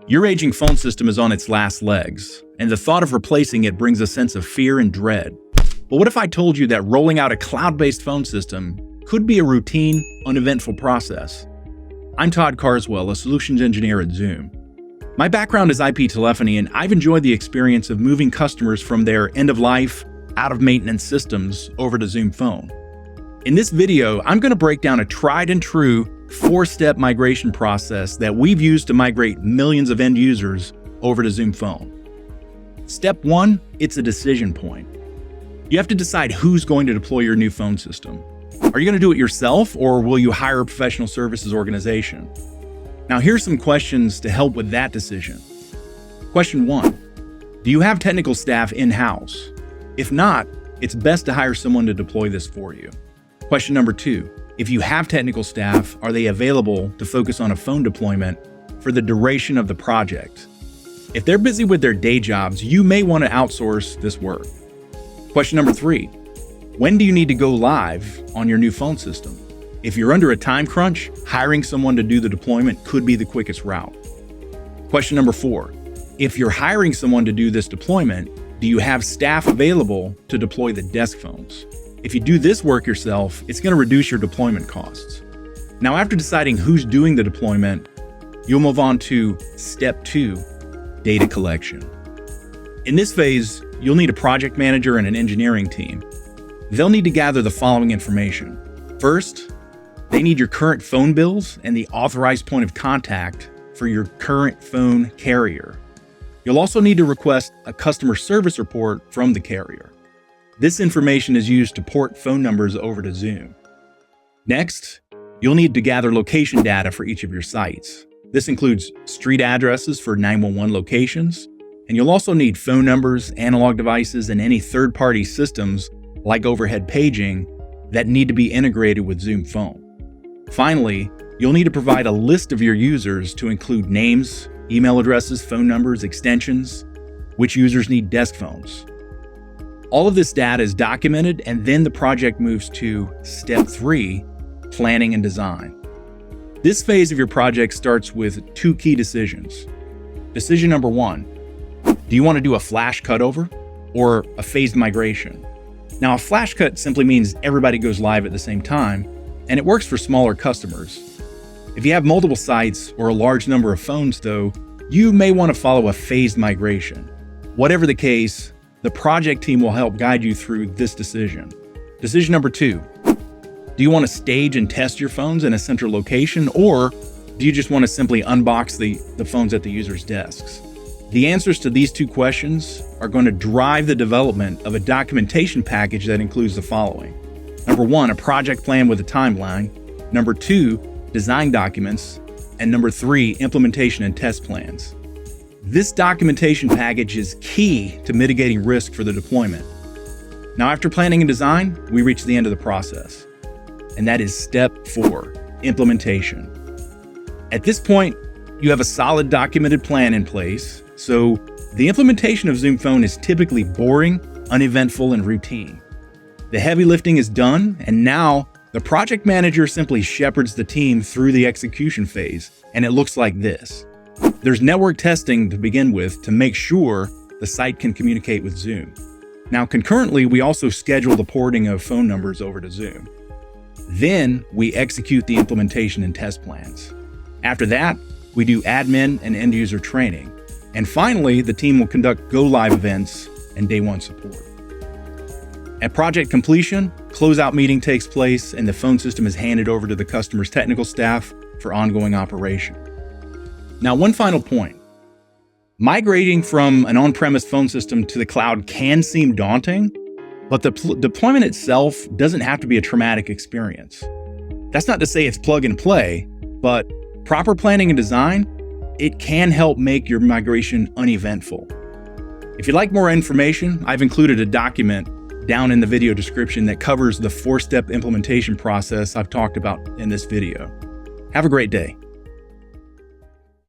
Your aging phone system is on its last legs, and the thought of replacing it brings a sense of fear and dread. But what if I told you that rolling out a cloud-based phone system could be a routine, uneventful process? I'm Todd Carswell, a solutions engineer at Zoom. My background is IP telephony, and I've enjoyed the experience of moving customers from their end-of-life, out-of-maintenance systems over to Zoom Phone. In this video, I'm going to break down a tried-and-true 4-step migration process that we've used to migrate millions of end users over to Zoom Phone. Step 1, it's a decision point. You have to decide who's going to deploy your new phone system. Are you going to do it yourself, or will you hire a professional services organization? Now, here's some questions to help with that decision. Question 1, do you have technical staff in-house? If not, it's best to hire someone to deploy this for you. Question number 2, if you have technical staff, are they available to focus on a phone deployment for the duration of the project? If they're busy with their day jobs, you may want to outsource this work. Question number 3, when do you need to go live on your new phone system? If you're under a time crunch, hiring someone to do the deployment could be the quickest route. Question number 4, if you're hiring someone to do this deployment, do you have staff available to deploy the desk phones? If you do this work yourself, it's going to reduce your deployment costs. Now, after deciding who's doing the deployment, you'll move on to step 2, data collection. In this phase, you'll need a project manager and an engineering team. They'll need to gather the following information. First, they need your current phone bills and the authorized point of contact for your current phone carrier. You'll also need to request a customer service report from the carrier. This information is used to port phone numbers over to Zoom. Next, you'll need to gather location data for each of your sites. This includes street addresses for 911 locations, and you'll also need phone numbers, analog devices, and any third-party systems like overhead paging that need to be integrated with Zoom Phone. Finally, you'll need to provide a list of your users to include names, email addresses, phone numbers, extensions, which users need desk phones. All of this data is documented, and then the project moves to step 3, planning and design. This phase of your project starts with 2 key decisions. Decision number 1, do you want to do a flash cutover or a phased migration? Now, a flash cut simply means everybody goes live at the same time, and it works for smaller customers. If you have multiple sites or a large number of phones, though, you may want to follow a phased migration. Whatever the case, the project team will help guide you through this decision. Decision number 2, do you want to stage and test your phones in a central location, or do you just want to simply unbox the phones at the user's desks? The answers to these 2 questions are going to drive the development of a documentation package that includes the following. Number 1, a project plan with a timeline. Number 2, design documents. And number 3, implementation and test plans. This documentation package is key to mitigating risk for the deployment. Now, after planning and design, we reach the end of the process. And that is step 4, implementation. At this point, you have a solid documented plan in place, so the implementation of Zoom Phone is typically boring, uneventful, and routine. The heavy lifting is done, and now the project manager simply shepherds the team through the execution phase, and it looks like this. There's network testing to begin with to make sure the site can communicate with Zoom. Now, concurrently, we also schedule the porting of phone numbers over to Zoom. Then we execute the implementation and test plans. After that, we do admin and end user training. And finally, the team will conduct go-live events and day 1 support. At project completion, closeout meeting takes place and the phone system is handed over to the customer's technical staff for ongoing operation. Now, one final point. Migrating from an on-premise phone system to the cloud can seem daunting, but the deployment itself doesn't have to be a traumatic experience. That's not to say it's plug and play, but proper planning and design, it can help make your migration uneventful. If you'd like more information, I've included a document down in the video description that covers the 4-step implementation process I've talked about in this video. Have a great day.